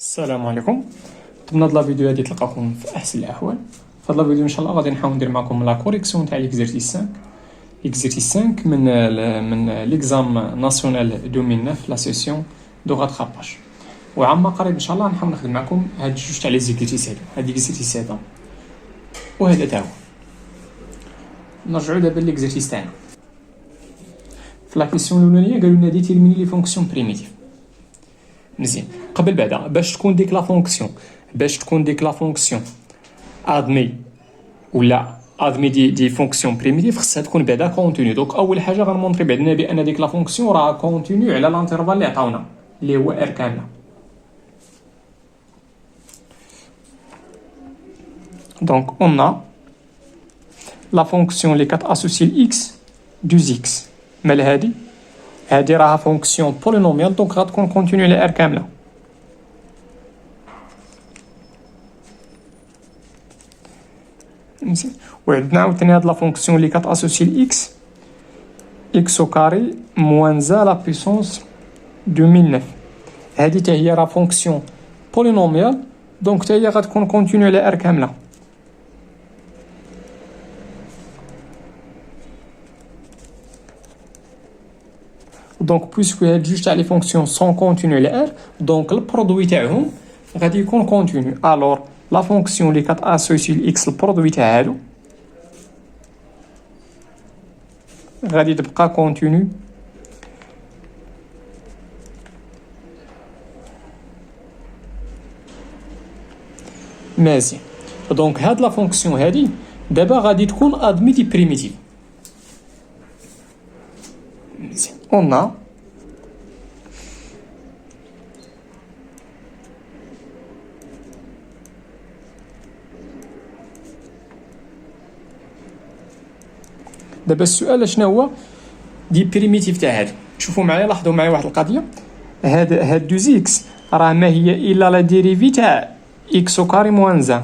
السلام عليكم. ضمن هاد لا فيديو هادي تلقاكم في احسن الاحوال. في هاد لا فيديو ان شاء الله غادي نحاول ندير معكم لا كوريكسيون تاع ليكزيرسيس 5 ليكزيرسيس 5 من ليكزام ناسيونال 2009 لا سيسيون دو غاتراباج. وعما قريب ان شاء الله نحاول نخدم معكم هاد جوج تاع لي زيكزيرسيس هادو، هاد ليكزيرسيس هذا وهذا تا هو. نرجعوا دابا ليكزيرسيس تاعنا. في لا كيسيون الاولانيه قالوا لنا ديتيرميني لي فونكسيون بريميتيف. مزيان، قبل بعدا باش تكون ديك لا فونكسيون ادمي ولا ادمي دي فونكسيون بريميتيف خصها تكون بعدا كونتينيو. دونك اول حاجه غنمونطري بعدنا بان ديك لا فونكسيون راه كونتينيو على لانترفال اللي عطاونا اللي هو ار كامله. دونك اون لا فونكسيون اللي كتاسوسي الاكس دوز اكس مال هادي راها فونكسيون بولينوميال، دونك غتكون كونتينيو على ار كامله. مزيان، وعندنا عاوتاني هاد لا فونكسيون اللي كتاسوسي الاكس اكس او كاري موان زا لا بويسونس 2009. هادي حتى هي راه فونكسيون بولينوميال، دونك حتى هي غتكون كونتينيو على ار كامله. دونك بويسكو هاد جوج تاع لي فونكسيون سون كونتينيو على ار، دونك البرودوي تاعهم غادي يكون كونتينيو. الوغ لا فونكسيون اللي كتاسوسي الاكس البرودوي تاع هادو غادي تبقى كونتينيو مزيان. دونك هاد لا فونكسيون هادي دابا غادي تكون ادمي دي بريميتيف. مزيان، اون دابا السؤال شنو هو دي بريميتيف تاع هادو. شوفوا معايا، لاحظوا معايا واحد القضيه. هاد دوز اكس راه ما هي الا لا ديريفي تاع اكس او كاري موان زان.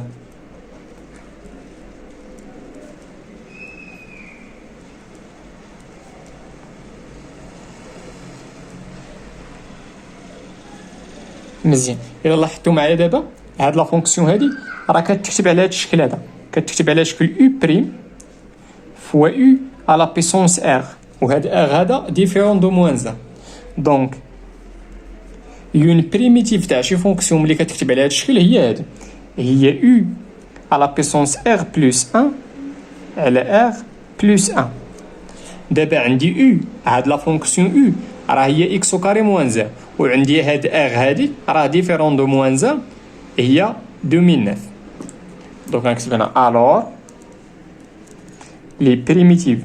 مزيان، الا لاحظتوا معايا دابا هاد لا فونكسيون هادي راه كتكتب على هاد الشكل هذا، كتكتب على شكل او بريم فوا او على بيسونس ار، وهاد ار هذا ديفيرون دو موان زان. دونك يون بريميتيف تاع شي فونكسيون ملي كتكتب على هاد الشكل هي هاد، هي او على بيسونس ار بلس 1 على ار بلس 1. دابا عندي او هاد لا فونكسيون او راه هي اكس او كاري موان زان، وعندي هاد ار هادي راه ديفيرون دو موان زان هي 2009. دونك غنكتب هنا الوغ لي بريميتيف.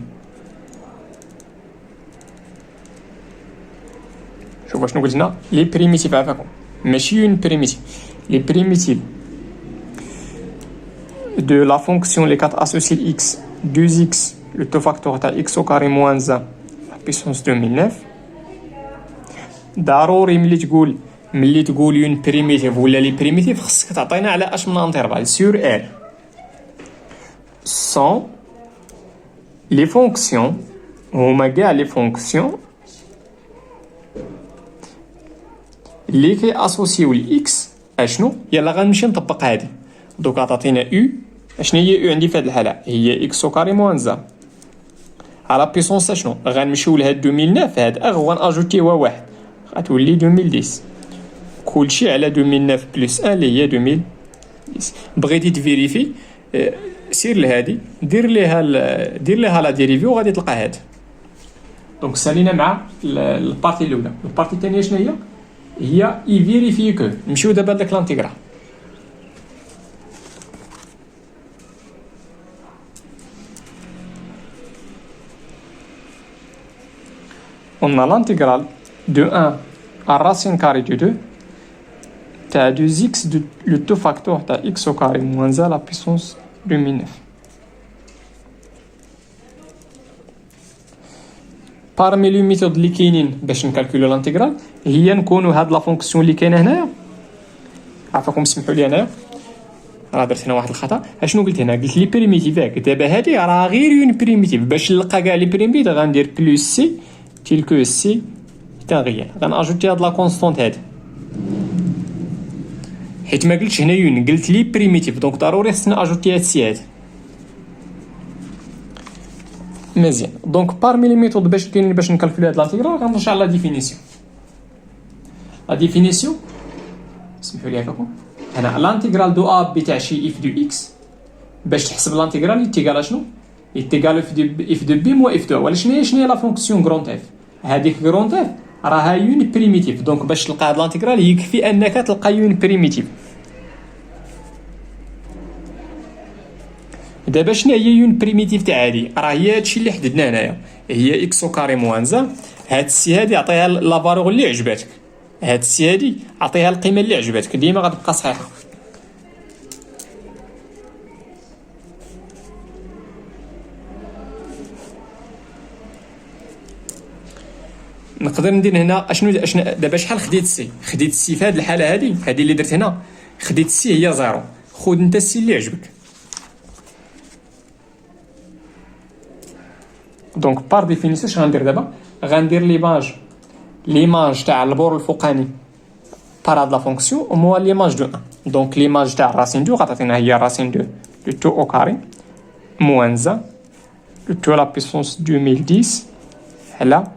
شوفوا شنو قلت هنا، لي بريميتيف عافاكم ماشي اون بريميتيف، لي بريميتيف دو لا فونكسيون اللي كتاسوسي الاكس 2 اكس لو تو فاكتور تاع اكس او كاري موان زان بيسونس 2009. ضروري ملي تقول اون بريميتيف ولا لي بريميتيف خصك تعطينا على اش من انترفال سور ار. سون لي فونكسيون هما كاع لي فونكسيون اللي كي اسوسيو الاكس اشنو. يلا غنمشي نطبق هادي. دوك عطاتينا او، اشنو هي او عندي في هاد الحاله؟ هي اكس او كاري موان زان على بيسونس اشنو. غنمشيو لهاد 2009 هاد اغ وناجوتيوها واحد غتولي 2010. كلشي على 2009 بلس 1 اللي هي 2010. بغيتي تفيريفي سير لهادي دير ليها لا ديريفي وغادي تلقى هاد. دونك سالينا مع البارتي الاولى. البارتي الثانيه شنو هي يفيريفي كو. نمشيو دابا لداك لانتيغرال. on a l'intégrale de 1 à racine carrée de 2 تاع 2x de le tout facteur تاع x au carré moins 1 la puissance 2009. parmi les méthodes اللي كاينين باش نكالكولو لانتيغرال هي نكونوا هاد لا فونكسيون اللي كاينه هنايا. عافاكم سمحوا لي انايا راه درت هنا واحد الخطا. اشنو قلت هنا؟ قلت لي بريميتيف. دابا هادي راه غير اون بريميتيف. باش نلقى كاع لي بريميتيف غندير بلس سي تيل سي تاع غيال. غناجوتي هاد لا كونستونت هادي حيت ما قلتش هنا يون، قلت لي بريميتيف، دونك ضروري خصنا اجوتي هاد السي هادي. مزيان. دونك بارمي لي ميثود باش كاينين باش نكالكولي هاد لانتيغرال غنرجع لا ديفينيسيون. لا ديفينيسيون سمحوا لي هكاكم، هنا لانتيغرال دو ا بي تاع شي اف دو اكس، باش تحسب لانتيغرال يتيغال شنو؟ يتيغال اف دو بي موا اف دو. ولا شنو هي لا فونكسيون غرونت اف؟ هذيك غرونت اف راها يون بريميتيف، دونك باش تلقى هاد لانتيغرال يكفي انك تلقى يون بريميتيف. دابا شنو هي يون بريميتيف تاع هادي؟ راه هي هادشي اللي حددنا هنايا، هي اكس او كاري موان زا. هاد السي هادي عطيها لا فالور اللي عجباتك، هاد السي هادي عطيها القيمه اللي عجباتك، ديما غتبقى صحيحه. نقدر ندير هنا اشنو دابا شحال خديت السي؟ خديت السي في هاد الحاله هادي اللي درت هنا، خديت السي هي زيرو. خذ انت السي اللي عجبك. دونك بار ديفينيسيون اش غندير دابا؟ غندير ليماج تاع البور الفوقاني بار هاد لا فونكسيون وموا ليماج دو 1. دونك ليماج تاع الراسين دو غتعطينا هي الراسين دو لو تو او كاري موان زا لو تو لا بيسونس 2010 على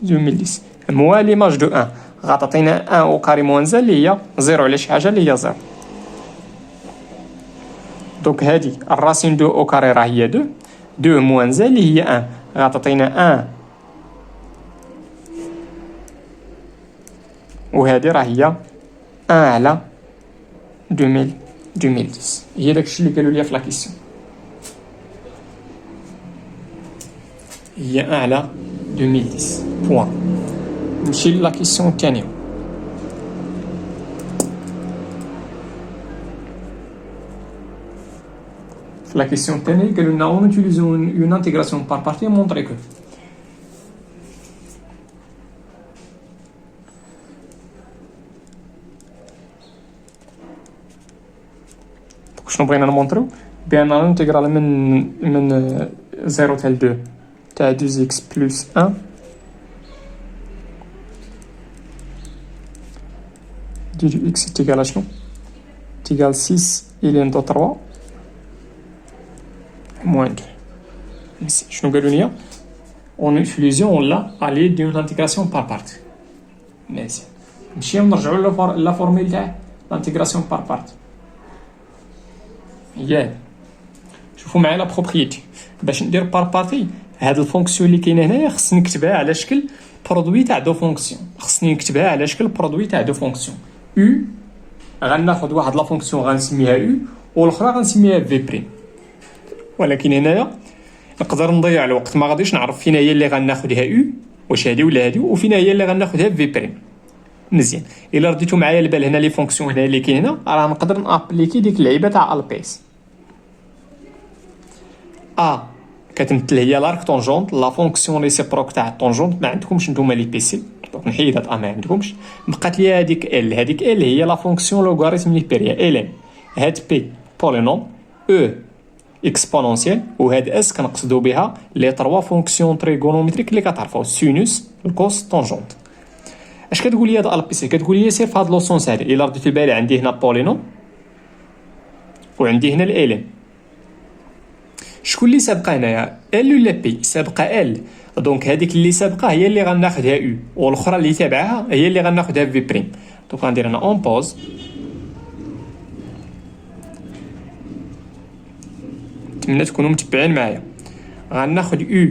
2010 موا ليماج دو 1 غتعطينا 1 او كاري موان زا اللي هي زيرو على شي حاجه اللي هي زيرو. دونك هادي الراسين دو او كاري راه هي 2 موان زا اللي هي 1 غتعطينا 1 وهذه راه هي 1 على 2010. هي داكشي اللي قالوا لي في لا كيسيون، هي 1 على 2010 بوان. نمشي لا كيسيون الثانيه. في لا كيسيون الثانيه قالوا لنا اون اوتيليزو اون انتيغراسيون بار بارتي مونطري كو. شنو بغينا نمونطريو؟ بان الانتيغرال من 0 حتى 2 تاع 2 اكس بلس 1 ديال اكس تيغال شنو؟ تيغال 6 الين دو 3 موان 2. شنو قالوا لي؟ اون فلوزيون ولا الي دون انتيغراسيون بار بارتي. مزيان. نمشيو نرجعوا لا فورميل تاع الانتيغراسيون بار بارتي. هي شوفوا معايا لا بروبريتي. باش ندير بار بارتي هاد الفونكسيون اللي كاينه هنايا خصني نكتبها على شكل برودوي تاع دو فونكسيون. خصني نكتبها على شكل برودوي تاع دو فونكسيون. او غناخذ واحد لا فونكسيون غنسميها او والاخرى غنسميها في بريم. ولكن هنايا نقدر نضيع الوقت، ما غاديش نعرف فين هي اللي غناخذها او واش هادي ولا هادي، وفين هي اللي غناخذها في بريم. مزيان. الا رديتو معايا البال هنا لي فونكسيون هنا اللي كاين هنا راه نقدر نابليكي ديك اللعيبه تاع البيس. كتمثل هي لارك طونجونت لا فونكسيون ريسيبروك تاع الطونجونت. ما عندكمش نتوما لي بي سي، دونك نحيد هاد ما عندكمش. بقات لي هذيك ال هي لا فونكسيون لوغاريتميك بيريا ال. هاد بي بولينوم او اكسبونونسيال وهاد اس كنقصدوا بها لي 3 فونكسيون تريغونومتريك اللي كتعرفوا السينوس الكوس طونجونت. اش كتقول لي هاد البيسي؟ كتقول لي سير في هاد لو سونس هذا. الا رديتي بالي عندي هنا بولينوم وعندي هنا الالين. شكون اللي سابقه هنايا؟ ال ولا بي؟ سابقه ال. دونك هذيك اللي سابقه هي اللي غناخذها او والاخرى اللي تابعها هي اللي غناخذها في بريم. دونك غندير هنا اون بوز. نتمنى تكونوا متبعين معايا. غناخذ او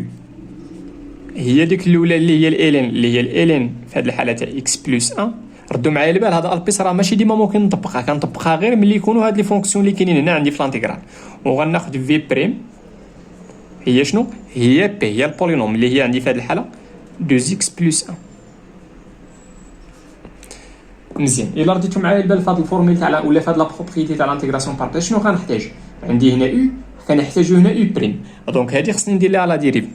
هي ديك الاولى اللي هي الالين في هذه الحاله تاع اكس بلس 1. ردوا معايا البال هذا البيس راه ماشي ديما ممكن نطبقها، كنطبقها غير ملي يكونوا هاد لي فونكسيون اللي كاينين هنا عندي في الانتيغرال. وغناخذ في بريم هي شنو؟ هي بي، هي البولينوم اللي هي عندي في هذه الحاله 2x بلس 1. مزيان. الا رديتو معايا البال في هاد الفورميل تاع ولا في هاد لا بروبريتي تاع الانتيغراسيون بارتاج شنو غنحتاج؟ عندي هنا او كنحتاجو هنا او بريم. دونك هادي خصني ندير لها لا ديريف.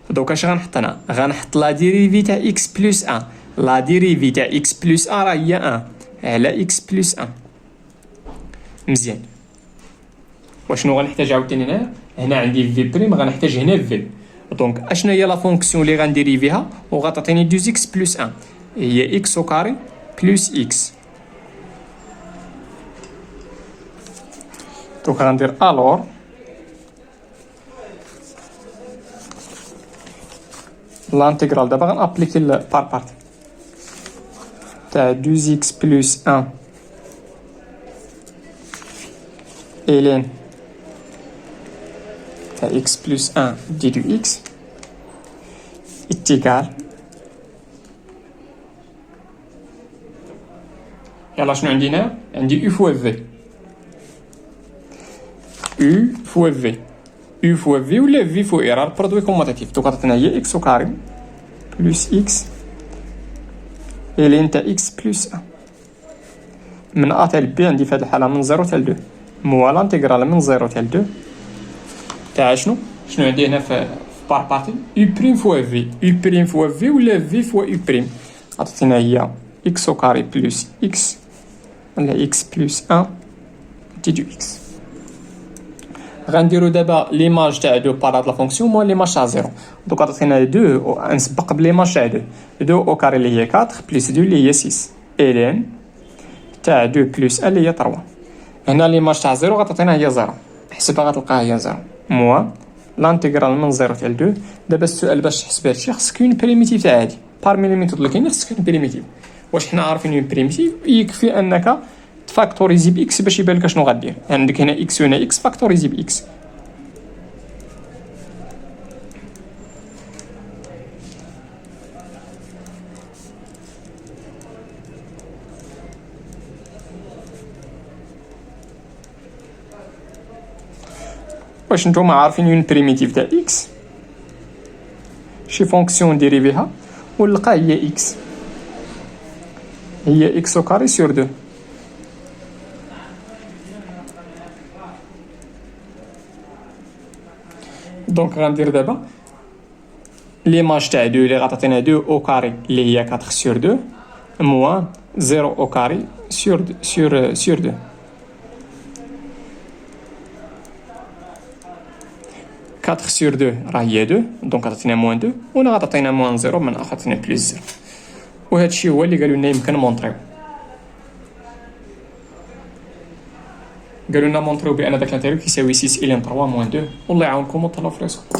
دوك اش غنحط هنا؟ غنحط لا ديريفي تاع اكس بلس 1. لا ديريفي تاع اكس بلس 1 راه هي 1 على اكس بلس 1. مزيان. واشنو غنحتاج عاوتاني هنا عندي في بريم غنحتاج هنا في. دونك اشنو هي لا فونكسيون اللي غنديريفيها وغتعطيني 2x بلس 1؟ هي إكس أو كاري بلس إكس. دونك غندير ألور l'intégral. D'abord, on applique le par partie. T'as 2x plus 1 ln t'as x plus 1 d de x est égal. يلا شنو عندي هنا؟ عندي u fois v. u fois v. u fois v ولا v fois r راه برودوي كوموتاتيف. دوك عطاتنا هي x au carré plus x ln تاع x plus 1 من a تال b. عندي في هذه الحالة من 0 تال 2 موا لانتيغرال من 0 تال 2 تاع شنو عندي هنا في بار بارتي u بريم فوا v. u بريم فوا v ولا v فوا u بريم. عطاتنا هي x au carré plus x ولا x plus 1 دي دو x. غنديرو دابا ليماج تاع دو بار هاد لا فونكسيون موا ليماج تاع زيرو. دوك عطاتنا 2 نسبق بليماج تاع 2 او كاري اللي هي 4 بلس 2 اللي هي 6 ln تاع 2 بلس 1 اللي هي 3. هنا ليماج تاع زيرو غتعطينا هي زيرو. حسبها غتلقاها هي زيرو موا لانتيغرال من 0 حتى 2. دابا السؤال باش تحسب هادشي خصك اون بريميتيف تاع هادي بارمي لي ميثود اللي كاينين خصك اون بريميتيف. واش حنا عارفين اون بريميتيف يكفي انك تفاكتوريزي باكس باش يبان لك شنو غدير. عندك هنا اكس وهنا اكس فاكتوريزي باكس. واش نتوما عارفين اون بريميتيف تاع اكس شي فونكسيون ديريفيها ونلقى هي اكس هي اكس او كاري سور 2. دونك غندير دابا ليماج تاع 2 اللي غتعطينا 2 او كاري اللي هي 4 سور 2 موا 0 او كاري سور 2. 4 sur 2 راه هي 2 دونك عطاتنا موان 2 وهنا غتعطينا موان 0 من عطاتنا بلس 0. وهذا الشيء هو اللي قالوا لنا يمكن مونطريو. قالوا لنا مونطريو بان داك الانتيغرال كيساوي 6 الين 3 موان 2. والله يعاونكم وطلعوا في راسكم.